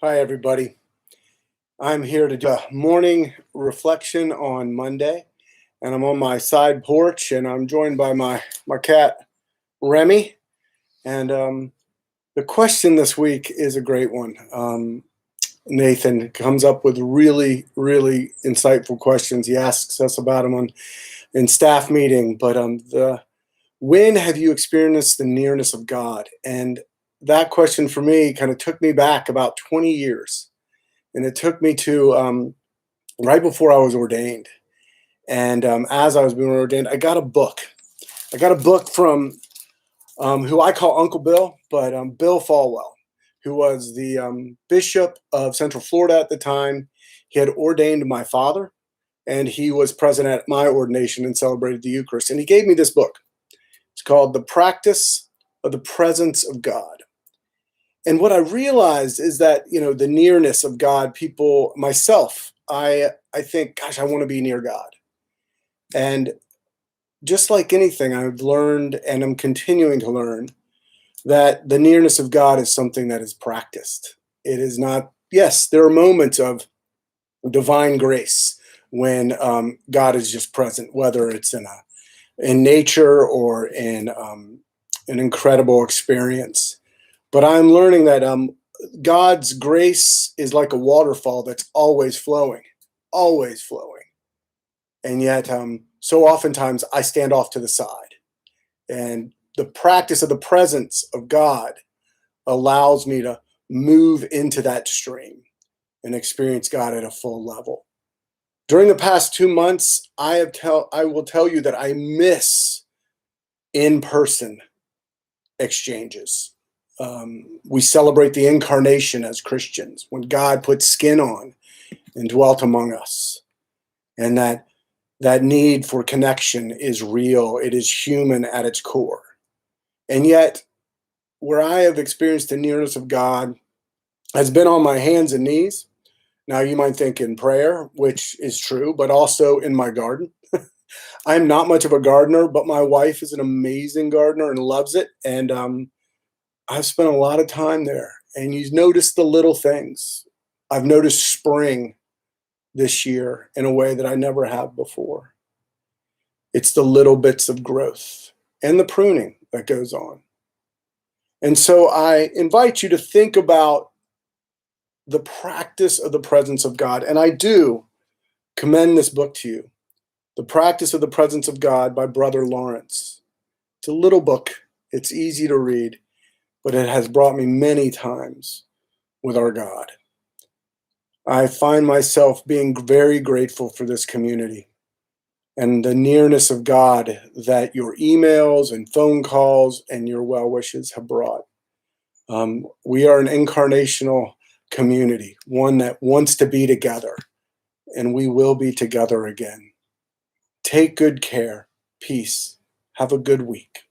Hi, everybody. I'm here to do a morning reflection on Monday, and I'm on my side porch, and I'm joined by my cat Remy. And the question this week is a great one. Nathan comes up with really, really insightful questions. He asks us about them in staff meeting. But when have you experienced the nearness of God? And that question for me kind of took me back about 20 years. And it took me to right before I was ordained. And as I was being ordained, I got a book. I got a book from who I call Uncle Bill, but Bill Falwell, who was the bishop of Central Florida at the time. He had ordained my father, and he was present at my ordination and celebrated the Eucharist. And he gave me this book. It's called The Practice of the Presence of God. And what I realized is that, the nearness of God, people, myself, I think, gosh, I want to be near God. And just like anything, I've learned and I'm continuing to learn that the nearness of God is something that is practiced. It is not, yes, there are moments of divine grace when God is just present, whether it's in nature or in an incredible experience. But I'm learning that God's grace is like a waterfall that's always flowing, always flowing. And yet, so oftentimes I stand off to the side. And the practice of the presence of God allows me to move into that stream and experience God at a full level. During the past 2 months, I will tell you that I miss in-person exchanges. We celebrate the incarnation as Christians, when God put skin on and dwelt among us. And that need for connection is real. It is human at its core. And yet, where I have experienced the nearness of God has been on my hands and knees. Now, you might think in prayer, which is true, but also in my garden. I'm not much of a gardener, but my wife is an amazing gardener and loves it. And I've spent a lot of time there, and you notice the little things. I've noticed spring this year in a way that I never have before. It's the little bits of growth and the pruning that goes on. And so I invite you to think about the practice of the presence of God. And I do commend this book to you, The Practice of the Presence of God by Brother Lawrence. It's a little book. It's easy to read, but it has brought me many times with our God. I find myself being very grateful for this community and the nearness of God that your emails and phone calls and your well wishes have brought. We are an incarnational community, one that wants to be together, and we will be together again. Take good care. Peace. Have a good week.